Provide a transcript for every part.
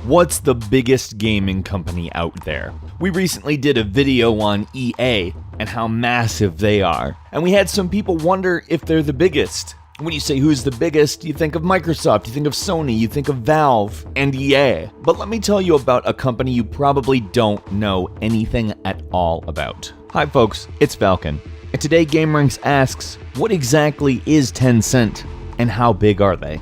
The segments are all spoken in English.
What's the biggest gaming company out there? We recently did a video on EA and how massive they are, and we had some people wonder if they're the biggest. When you say who's the biggest, you think of Microsoft, you think of Sony, you think of Valve, and EA. But let me tell you about a company you probably don't know anything at all about. Hi folks, it's Falcon, and today gameranx asks, what exactly is Tencent, and how big are they?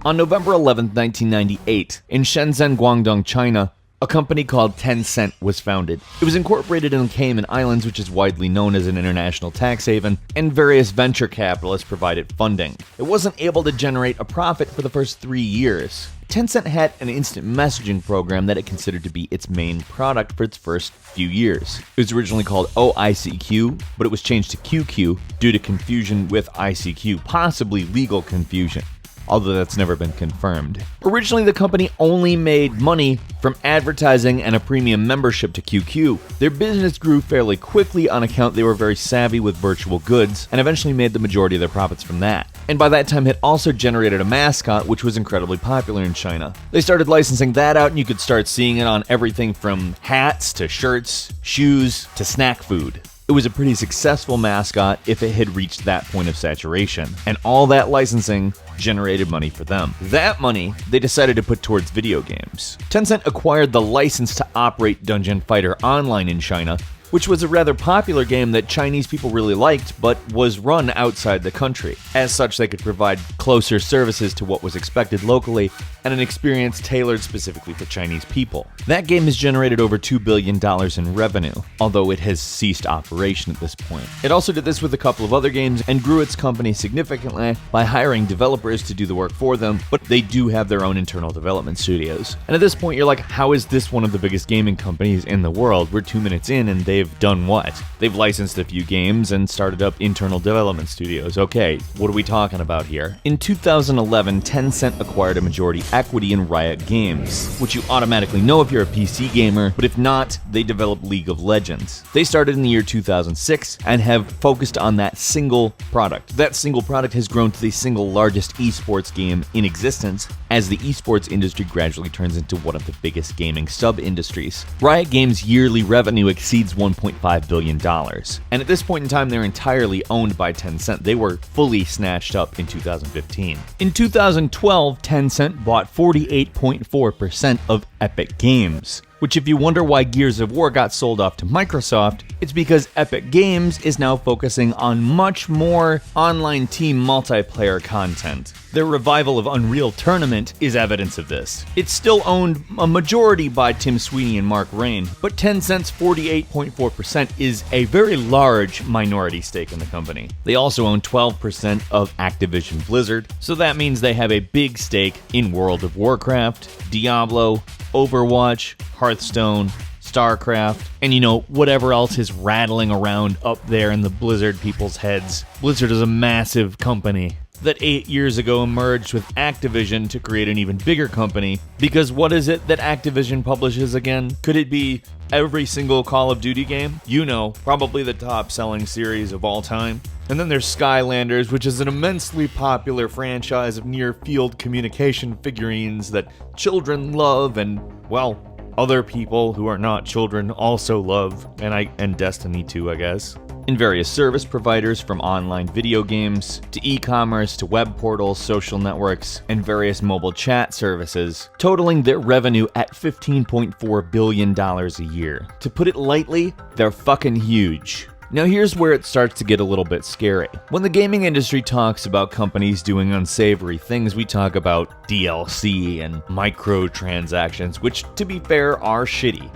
On November 11, 1998, in Shenzhen, Guangdong, China, a company called Tencent was founded. It was incorporated in the Cayman Islands, which is widely known as an international tax haven, and various venture capitalists provided funding. It wasn't able to generate a profit for the first 3 years. Tencent had an instant messaging program that it considered to be its main product for its first few years. It was originally called OICQ, but it was changed to QQ due to confusion with ICQ, possibly legal confusion, although that's never been confirmed. Originally, the company only made money from advertising and a premium membership to QQ. Their business grew fairly quickly on account they were very savvy with virtual goods, and eventually made the majority of their profits from that. And by that time had also generated a mascot, which was incredibly popular in China. They started licensing that out, and you could start seeing it on everything from hats to shirts, shoes to snack food. It was a pretty successful mascot if it had reached that point of saturation, and all that licensing generated money for them. That money they decided to put towards video games. Tencent acquired the license to operate Dungeon Fighter Online in China, which was a rather popular game that Chinese people really liked, but was run outside the country. As such, they could provide closer services to what was expected locally, and an experience tailored specifically for Chinese people. That game has generated over $2 billion in revenue, although it has ceased operation at this point. It also did this with a couple of other games, and grew its company significantly by hiring developers to do the work for them, but they do have their own internal development studios. And at this point, you're like, how is this one of the biggest gaming companies in the world? We're 2 minutes in, and they've done what? They've licensed a few games and started up internal development studios. Okay, what are we talking about here? In 2011, Tencent acquired a majority equity in Riot Games, which you automatically know if you're a PC gamer, but if not, they develop League of Legends. They started in the year 2006 and have focused on that single product. That single product has grown to the single largest esports game in existence, as the esports industry gradually turns into one of the biggest gaming sub-industries. Riot Games' yearly revenue exceeds $1.5 billion. And at this point in time, they're entirely owned by Tencent. They were fully snatched up in 2015. In 2012, Tencent bought 48.4% of Epic Games, which, if you wonder why Gears of War got sold off to Microsoft, it's because Epic Games is now focusing on much more online team multiplayer content. Their revival of Unreal Tournament is evidence of this. It's still owned a majority by Tim Sweeney and Mark Rain, but Tencent's 48.4% is a very large minority stake in the company. They also own 12% of Activision Blizzard, so that means they have a big stake in World of Warcraft, Diablo, Overwatch, Hearthstone, StarCraft, and whatever else is rattling around up there in the Blizzard people's heads. Blizzard is a massive company that 8 years ago emerged with Activision to create an even bigger company, because what is it that Activision publishes again? Could it be every single Call of Duty game? Probably the top selling series of all time. And then there's Skylanders, which is an immensely popular franchise of near-field communication figurines that children love and, well, other people who are not children also love, and Destiny too, I guess. And various service providers, from online video games to e-commerce to web portals, social networks, and various mobile chat services, totaling their revenue at $15.4 billion a year. To put it lightly, they're fucking huge. Now here's where it starts to get a little bit scary. When the gaming industry talks about companies doing unsavory things, we talk about DLC and microtransactions, which, to be fair, are shitty.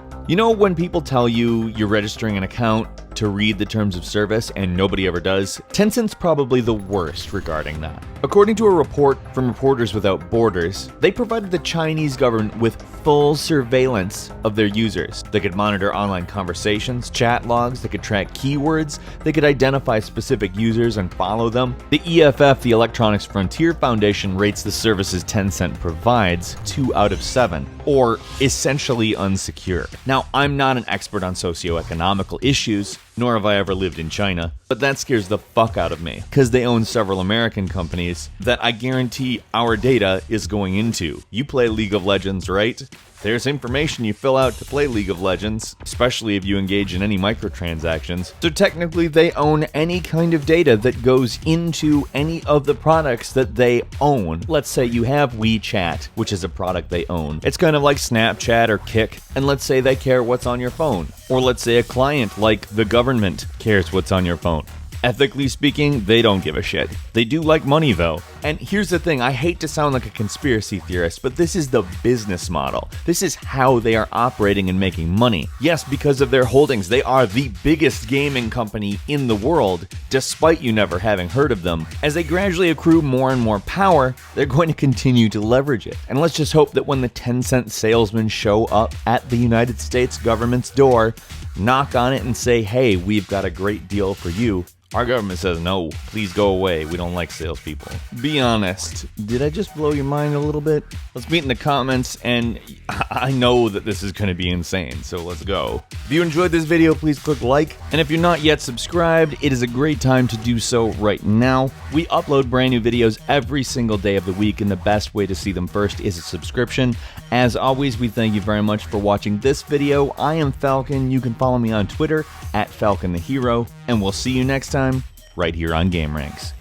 When people tell you you're registering an account to read the terms of service and nobody ever does? Tencent's probably the worst regarding that. According to a report from Reporters Without Borders, they provided the Chinese government with full surveillance of their users. They could monitor online conversations, chat logs, they could track keywords, they could identify specific users and follow them. The EFF, the Electronics Frontier Foundation, rates the services Tencent provides 2 out of 7, or essentially unsecure. Now, I'm not an expert on socioeconomical issues, nor have I ever lived in China, But that scares the fuck out of me, because they own several American companies that I guarantee our data is going into. You play League of Legends, right? There's information you fill out to play League of Legends, especially if you engage in any microtransactions. So technically they own any kind of data that goes into any of the products that they own. Let's say you have WeChat, which is a product they own. It's kind of like Snapchat or Kik, and let's say they care what's on your phone. Or let's say a client like the government cares what's on your phone. Ethically speaking, they don't give a shit. They do like money though. And here's the thing, I hate to sound like a conspiracy theorist, but this is the business model. This is how they are operating and making money. Yes, because of their holdings, they are the biggest gaming company in the world, despite you never having heard of them. As they gradually accrue more and more power, they're going to continue to leverage it. And let's just hope that when the Tencent salesmen show up at the United States government's door, knock on it and say, hey, we've got a great deal for you, our government says, no, please go away. We don't like salespeople. Be honest. Did I just blow your mind a little bit? Let's meet in the comments, and I know that this is going to be insane, so let's go. If you enjoyed this video, please click like, and if you're not yet subscribed, it is a great time to do so right now. We upload brand new videos every single day of the week, and the best way to see them first is a subscription. As always, we thank you very much for watching this video. I am Falcon. You can follow me on Twitter @FalconTheHero, and we'll see you next time right here on gameranx.